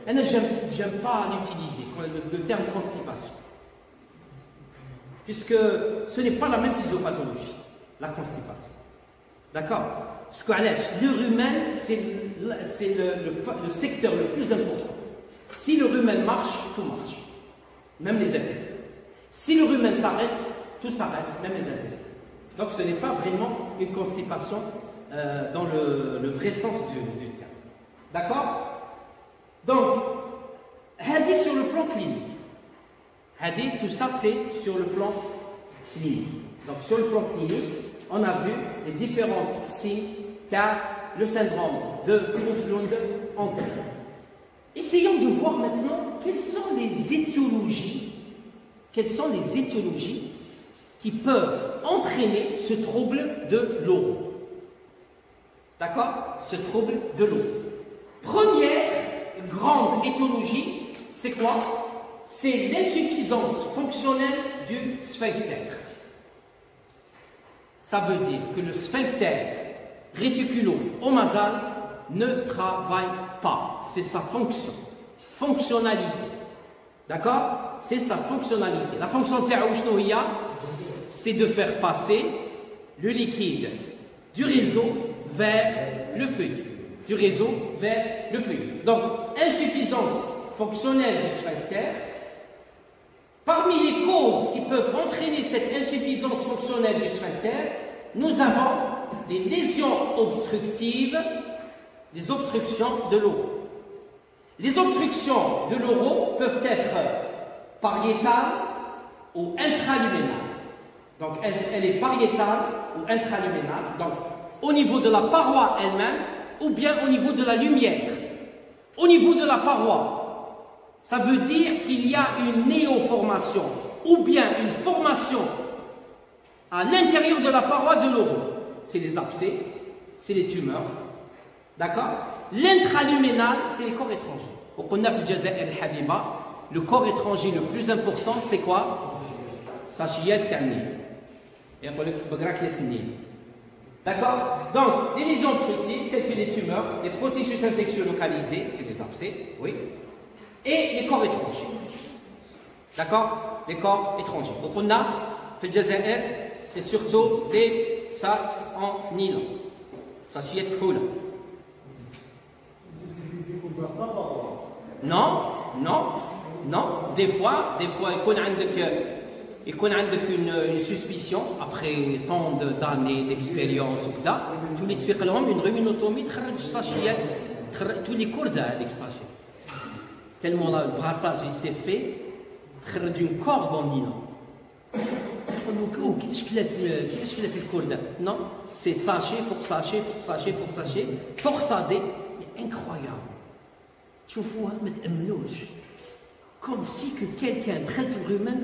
j'aime pas l'utiliser, le terme constipation. Puisque ce n'est pas la même physiopathologie, la constipation. D'accord? Parce que le rumen, c'est le secteur le plus important. Si le rumen marche, tout marche. Même les intestins. Si le rumen s'arrête, tout s'arrête, même les intestins. Donc ce n'est pas vraiment une constipation dans le vrai sens du terme. D'accord? Donc, Hadi sur le plan clinique. Hadi, tout ça c'est sur le plan clinique. Donc sur le plan clinique, on a vu les différents signes qu'a le syndrome de O'Flynn antérieur. Essayons de voir maintenant quelles sont les étiologies qui peuvent entraîner ce trouble de l'euro. D'accord? Ce trouble de l'euro. Première grande étiologie, c'est quoi? C'est l'insuffisance fonctionnelle du sphincter. Ça veut dire que le sphincter réticulo-omasal ne travaille pas. C'est sa fonction, fonctionnalité. D'accord? C'est sa fonctionnalité. La fonction de c'est de faire passer le liquide du réseau vers le feuillet. Du réseau vers le feuillet. Donc, insuffisance fonctionnelle du sphincter. Parmi les causes qui peuvent entraîner cette insuffisance fonctionnelle du sphincter, nous avons les lésions obstructives, les obstructions de l'euro. Les obstructions de l'euro peuvent être pariétales ou intraluminales. Donc, elle est pariétale ou intraluminale, donc au niveau de la paroi elle-même ou bien au niveau de la lumière. Au niveau de la paroi, ça veut dire qu'il y a une néoformation ou bien une formation à l'intérieur de la paroi de l'euro. C'est les abcès, c'est les tumeurs. D'accord? L'intraluminal, c'est les corps étrangers. Au Qunaf Jazair al-Habiba, le corps étranger le plus important, c'est quoi? Sachiyat Kamni. Et on le D'accord? Donc, les lésions obstructives, telles que les tumeurs, les processus infectieux localisés, c'est des abcès, oui, et les corps étrangers. D'accord? Les corps étrangers. Donc, on a, fait le Jazair, c'est surtout des sacs en nylon. Sachiyat Koula. Non, non, non. Des fois, il connaît une suspicion après tant d'années d'expérience ou ça. Tous les tfiqlhom une ruminotomie tous les cordes avec sachet. Tellement le brassage il s'est fait d'une corde en nylon. Qu'est-ce qu'il a fait le corde? Non, c'est sachet, pour sachet, pour sachet, pour sachet, torsadé, incroyable. Tu vois, comme si que quelqu'un très humain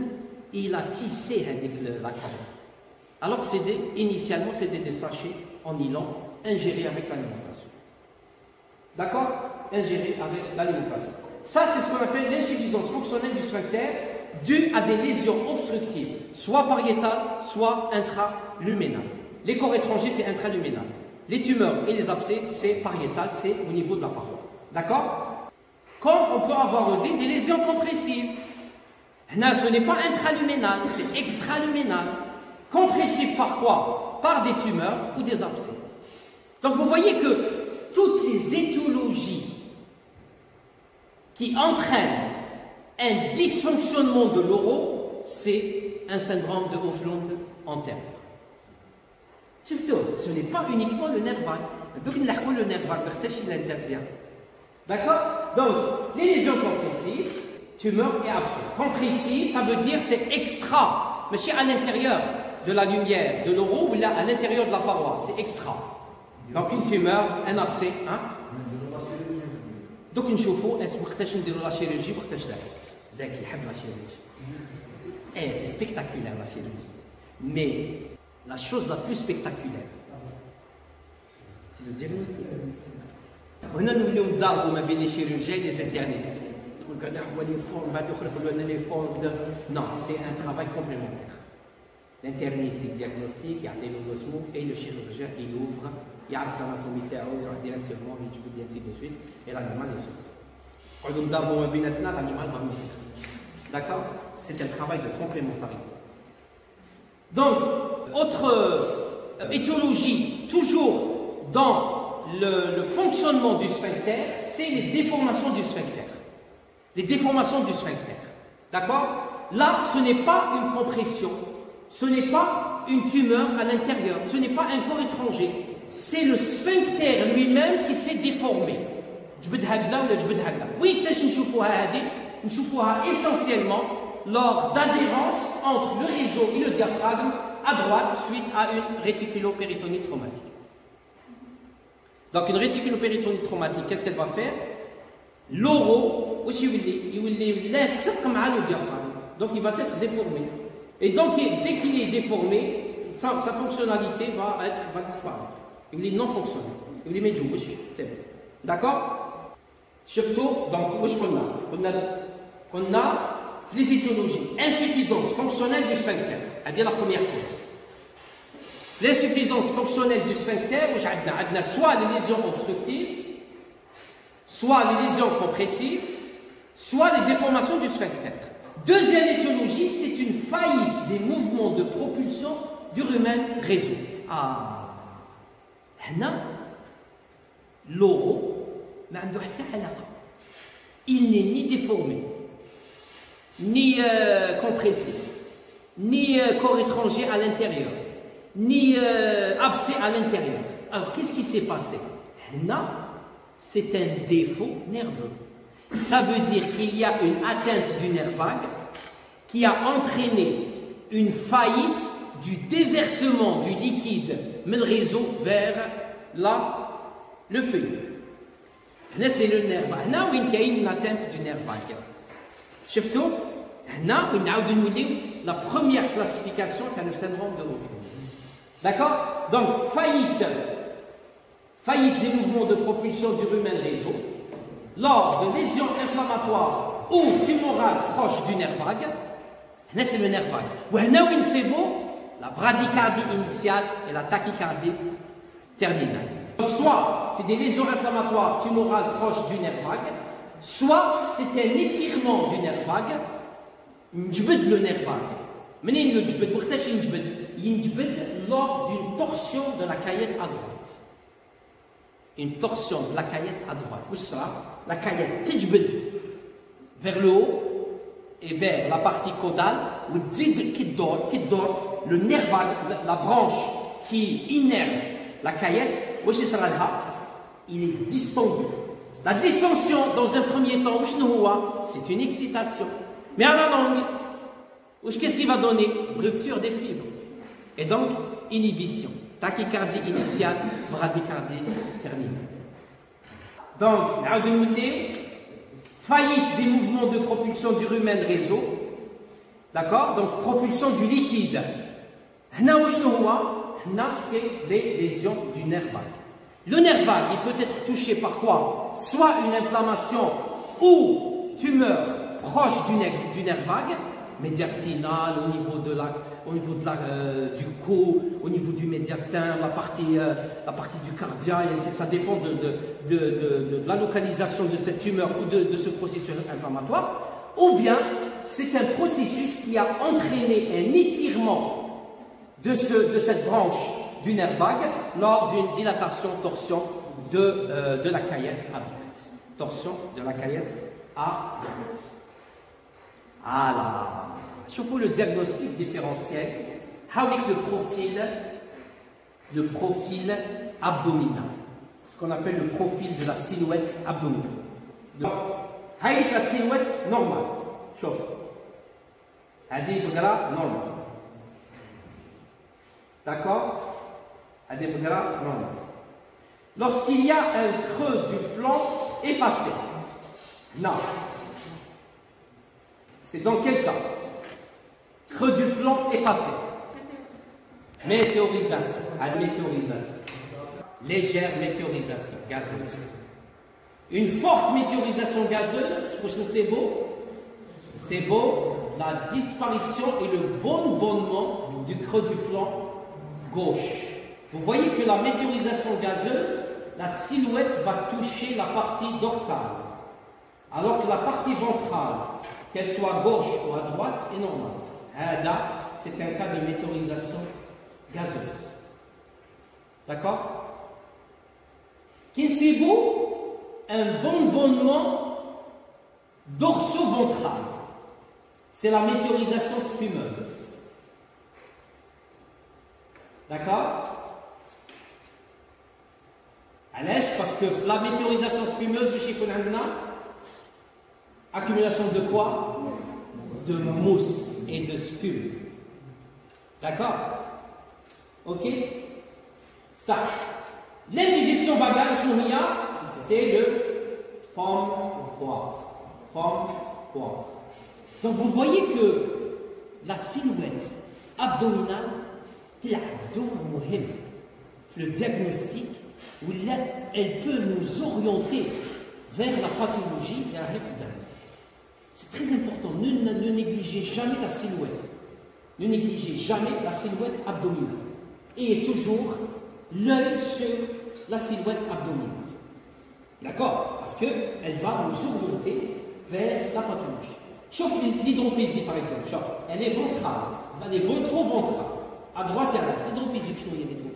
il a tissé avec la corde. Alors que initialement c'était des sachets en nylon ingérés avec l'alimentation. D'accord? Ingérés avec l'alimentation. Ça c'est ce qu'on appelle l'insuffisance fonctionnelle du sphincter due à des lésions obstructives, soit pariétales, soit intraluminales. Les corps étrangers c'est intraluminal. Les tumeurs et les abcès c'est pariétal, c'est au niveau de la paroi. D'accord? Comme on peut avoir aussi des lésions compressives. Non, ce n'est pas intraluminal, c'est extraluminal. Compressif par quoi? Par des tumeurs ou des abcès. Donc vous voyez que toutes les étiologies qui entraînent un dysfonctionnement de l'euro, c'est un syndrome de O'Flynn antérieur. Surtout, ce n'est pas uniquement le nerf vague. Donc le nerf vague, il intervient. D'accord? Donc, les lésions compressives, tumeur et abcès. Compressif, ça veut dire c'est extra, mais c'est à l'intérieur de la lumière, de l'euro, ou là à l'intérieur de la paroi, c'est extra. Donc une tumeur, un abcès, hein? Donc une chauffe-eau, est-ce que vous la chirurgie pour la chirurgie? Eh, c'est spectaculaire la chirurgie. Mais la chose la plus spectaculaire, c'est le diagnostic. On a nous d'arbres, mais les chirurgiens et les internistes. Non, c'est un travail complémentaire. L'interniste il diagnostique, il y a des osmos et le chirurgien il ouvre, il a l'anatomie, il ouvre directement, il dit ainsi de suite, et l'animal est sauvé. Quand on a l'animal va mourir. D'accord? C'est un travail de complémentarité. Donc, autre étiologie, toujours dans le fonctionnement du sphincter, c'est les déformations du sphincter. Les déformations du sphincter. D'accord? Là, ce n'est pas une compression, ce n'est pas une tumeur à l'intérieur, ce n'est pas un corps étranger. C'est le sphincter lui-même qui s'est déformé. جبد هكذا ولا جبد هكذا. وقتاش نشوفوها هذه؟ نشوفوها essentiellement lors d'adhérence entre le réseau et le diaphragme à droite suite à une réticulopéritonite traumatique. Donc une réticulopéritonite traumatique, qu'est-ce qu'elle va faire? L'oro, il laisse comme le diaphragme. Donc il va être déformé. Et donc dès qu'il est déformé, sa fonctionnalité va disparaître. Il est non fonctionnel. Il est médium, c'est bon. D'accord? Donc, on a les étiologies. Insuffisance fonctionnelle du sphincter. C'est-à-dire la première cause. L'insuffisance fonctionnelle du sphincter, on a soit les lésions obstructives, soit les lésions compressives, soit les déformations du sphincter. Deuxième étiologie, c'est une faillite des mouvements de propulsion du rumen réseau. L'oro, il n'est ni déformé, ni compressé, ni corps étranger à l'intérieur, ni abcès à l'intérieur. Alors, qu'est-ce qui s'est passé? C'est un défaut nerveux. Ça veut dire qu'il y a une atteinte du nerf vague qui a entraîné une faillite du déversement du liquide, mais le réseau vers le feuillet. Là, c'est le nerf vague. Là, il y a une atteinte du nerf vague. Chefto, là, la première classification qu'a le syndrome de Hoffmann. D'accord? Donc, faillite des mouvements de propulsion du rumen réseau, lors de lésions inflammatoires ou tumorales proches du nerf vague. Là, c'est le nerf vague. Là, c'est beau, la bradycardie initiale et la tachycardie terminale. Donc, soit c'est des lésions inflammatoires tumorales proches du nerf vague, soit c'est un étirement du nerf vague, نجبد le nerf vague. منين نجبد؟ وقتاش ينجبد؟ ينجبد lors d'une torsion de la caillette à droite. Une torsion de la caillette à droite. Où sera la caillette تجبد vers le haut et vers la partie caudale, où le nerf vague, la branche qui innerve la caillette, il est distendu. La distension, dans un premier temps, c'est une excitation. Mais à la longue, qu'est-ce qui va donner? Rupture des fibres. Et donc, inhibition. Tachycardie initiale, bradycardie terminale. Donc, faillite des mouvements de propulsion du rumen réseau. D'accord? Donc, propulsion du liquide. C'est des lésions du nerf vague. Le nerf vague, il peut être touché par quoi? Soit une inflammation ou tumeur proche du nerf vague, médiastinale, au niveau du cou, au niveau du médiastin, la partie du cardia, ça dépend de la localisation de cette tumeur ou de ce processus inflammatoire, ou bien c'est un processus qui a entraîné un étirement de cette branche du nerf vague lors d'une dilatation, torsion de la caillette à droite. Torsion de la caillette à droite. Alors, je vous le diagnostic différentiel avec le profil abdominal, ce qu'on appelle le profil de la silhouette abdominale. Donc, avec la silhouette normale, chauffe. Hadi Bgra normale. D'accord? Hadi Bgra normale. Lorsqu'il y a un creux du flanc effacé, non. C'est dans quel cas? Creux du flanc effacé. Météorisation. Météorisation. Légère météorisation gazeuse. Une forte météorisation gazeuse, c'est beau. C'est beau, la disparition et le bonnement du creux du flanc gauche. Vous voyez que la météorisation gazeuse, la silhouette va toucher la partie dorsale. Alors que la partie ventrale, qu'elle soit gauche ou à droite, est normale. Là, c'est un cas de météorisation gazeuse. D'accord? Kinsibo, un bonbonnement dorso-ventral. C'est la météorisation spumeuse. D'accord? Parce que la météorisation spumeuse, accumulation de quoi? De mousse et de spume. D'accord? Ok? Ça. L'indigestion bagage, c'est le pomme-poire. Pomme-poire. Donc vous voyez que la silhouette abdominale, le diagnostic, elle peut nous orienter vers la pathologie de la rectale. C'est très important, ne négligez jamais la silhouette. Ne négligez jamais la silhouette abdominale. Et toujours l'œil sur la silhouette abdominale. D'accord? Parce qu'elle va nous orienter vers la pathologie. Chauffe l'hydroplésie par exemple. Chauffe. Elle est ventrale. Elle est ventro-ventrale. À droite et à droite. L'hydroplésie, puis il y a l'hydroplésie.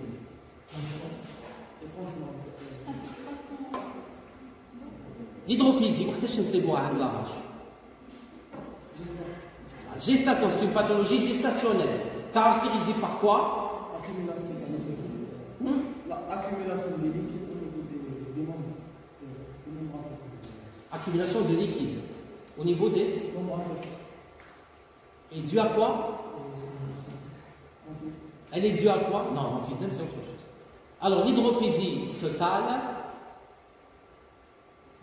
L'hydroplésie, c'est moi, gestation, c'est une pathologie gestationnelle. Caractérisée par quoi? L'accumulation de liquide au niveau des membres. Accumulation de liquide au niveau des membres. Et due à quoi? Elle est due à quoi? Non, emphysème, c'est autre chose. Alors, l'hydroplésie fœtale,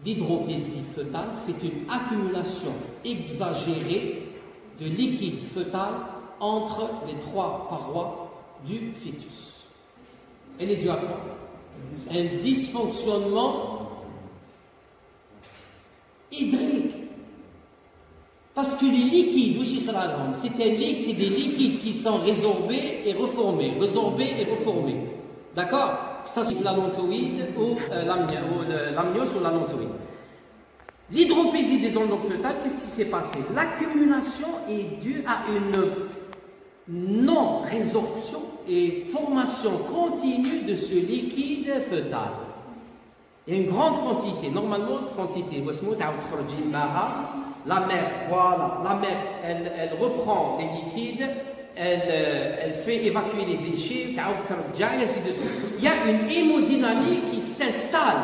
c'est une accumulation exagérée de liquide fœtal entre les trois parois du fœtus. Elle est due à quoi? Un dysfonctionnement hydrique. Parce que les liquides, c'est des liquides qui sont résorbés et reformés. D'accord? Ça, c'est l'allantoïde ou l'amnios ou l'allantoïde. L'hydroplésie des enveloppes fœtales, qu'est-ce qui s'est passé? L'accumulation est due à une non-résorption et formation continue de ce liquide fœtal. Il y a une grande quantité, normalement, la mère, voilà, la mère, elle reprend les liquides, elle fait évacuer les déchets, et ainsi de suite. Il y a une hémodynamique qui s'installe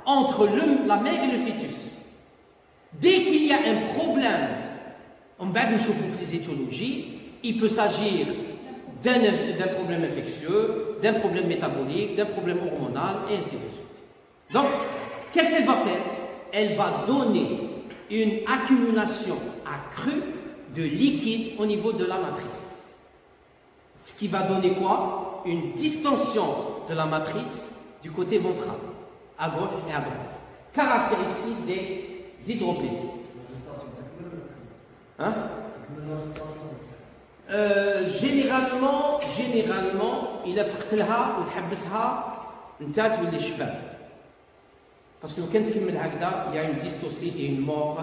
entre la mère et le fœtus. Dès qu'il y a un problème, on va nous chauffer les étiologies, il peut s'agir d'un problème infectieux, d'un problème métabolique, d'un problème hormonal, et ainsi de suite. Donc, qu'est-ce qu'elle va faire? Elle va donner une accumulation accrue de liquide au niveau de la matrice. Ce qui va donner quoi? Une distension de la matrice du côté ventral, à gauche et à droite. Caractéristique des hydroplésies. Hein? Généralement, il a fait parce que quand il y a une dystocie et une mort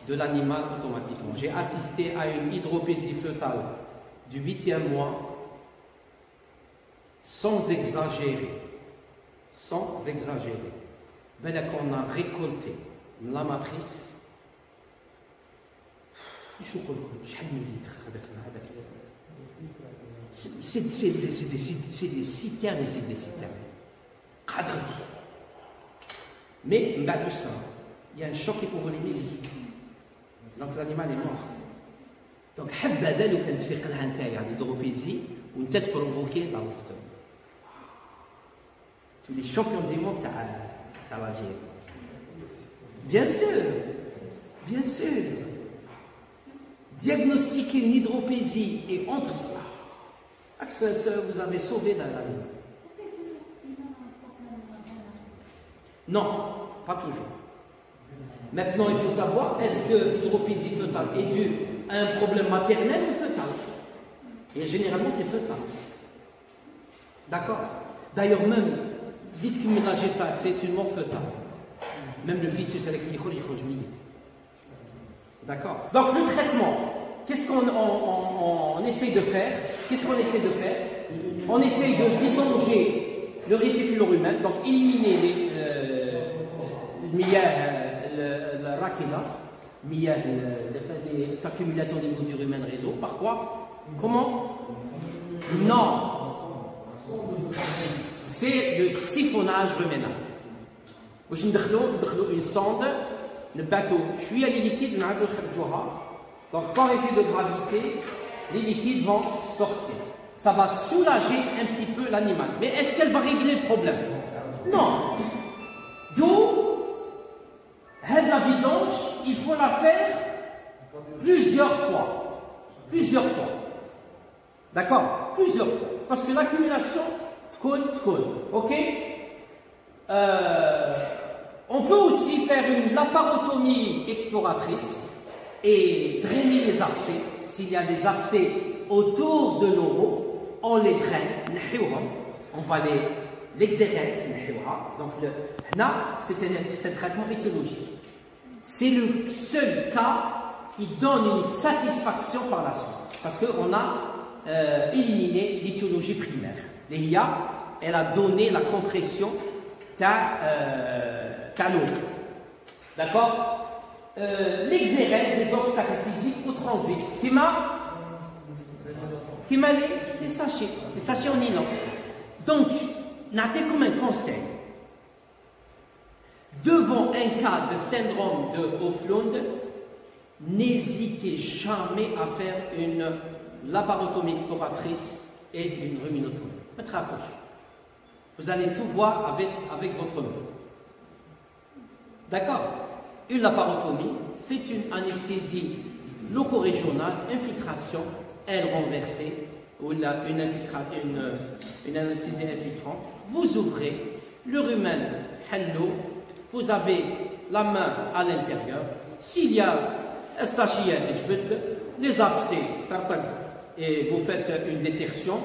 de l'animal automatiquement. J'ai assisté à une hydroplésie fœtale du 8e mois sans exagérer. Ben là qu'on a récolté la matrice. C'est des citernes et c'est des citernes. Mais, il y a un choc hypovolémique. Donc l'animal est mort. Donc, il y a l'hydroplésie ou une tête provoquée l'avortement. Tous les champions du monde à l'Algérie. Bien sûr. Diagnostiquer une hydroplésie et entre. Vous avez sauvé la vie. Non, pas toujours. Maintenant, il faut savoir, est-ce que l'hydroplésie fœtale est due à un problème maternel ou fœtal? Et généralement, c'est fœtal. D'accord? D'ailleurs, même, dites que la gestation, c'est une mort fœtale. Même le fœtus avec les minutes. D'accord? Donc, le traitement, qu'est-ce qu'on essaie de faire? On essaie de vidanger le réticulorumen, donc éliminer les le rakila, les accumulateurs au niveau du rumen réseau. Par quoi? Comment? Non. C'est le siphonnage ruménal. Nous avons une sonde, le bateau, je suis à les liquides, donc par effet de gravité, les liquides vont sortir. Ça va soulager un petit peu l'animal. Mais est-ce qu'elle va régler le problème? Non. D'où, la vidange, il faut la faire plusieurs fois. Plusieurs fois. D'accord? Plusieurs fois. Parce que l'accumulation, coule. Ok? On peut aussi faire une laparotomie exploratrice et drainer les abcès. S'il y a des abcès autour de l'euro, on les draine, on va l'exérèse, donc c'est un traitement étiologique. C'est le seul cas qui donne une satisfaction par la science, parce qu'on a éliminé l'étiologie primaire. L'IA, elle a donné la compression qu'à l'eau. D'accord? L'exérèse des obstacles physiques au transit. Qui m'a les sachets en nylon. Donc, n'avez comme un conseil. Devant un cas de syndrome de Hoflund, n'hésitez jamais à faire une laparotomie exploratrice et une ruminotomie. Mettre à la fauche. Vous allez tout voir avec votre main. D'accord? Une laparotomie, c'est une anesthésie loco-régionale, infiltration, aile renversée, ou une anesthésie infiltrante. Vous ouvrez le rumen hello, vous avez la main à l'intérieur. S'il y a un sachet, les abcès, et vous faites une détertion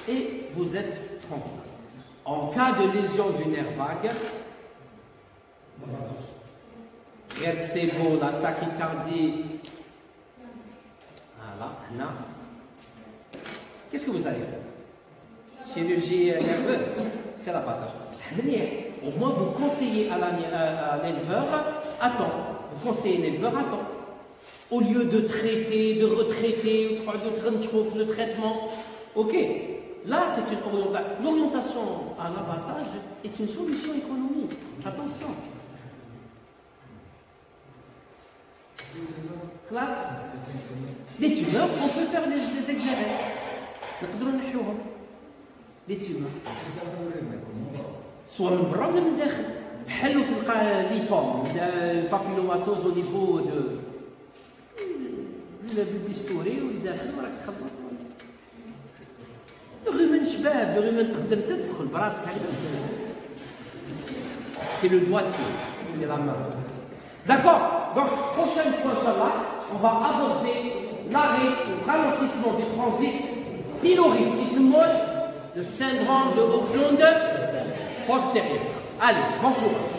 et vous êtes tranquille. En cas de lésion du nerf vague, c'est beau, la tachycardie. Voilà, là. Qu'est-ce que vous allez faire? Chirurgie nerveuse, c'est la bataille. Au moins, vous conseillez à l'éleveur, attends. Vous conseillez l'éleveur, attends. Au lieu de traiter, de retraiter, le traitement. Ok. Là, c'est une orientation. L'orientation à l'abattage est une solution économique. Attention. Classe. Les tumeurs, on peut faire des exérèses. Les tumeurs. Soit من برا ولا من داخل. تحلوا تلقى ليبوم, البابيلوماتوز au niveau de البيستوري والداخل وراك تخلط. الغمن شباب, الغمن تقدر تدخل براسك على c'est le doigtier, c'est la main. D'accord. Donc, prochaine fois, Inch'Allah, on va aborder l'arrêt, le ralentissement du transit pylorique, le syndrome de Hoflund postérieur. Allez, bon courage.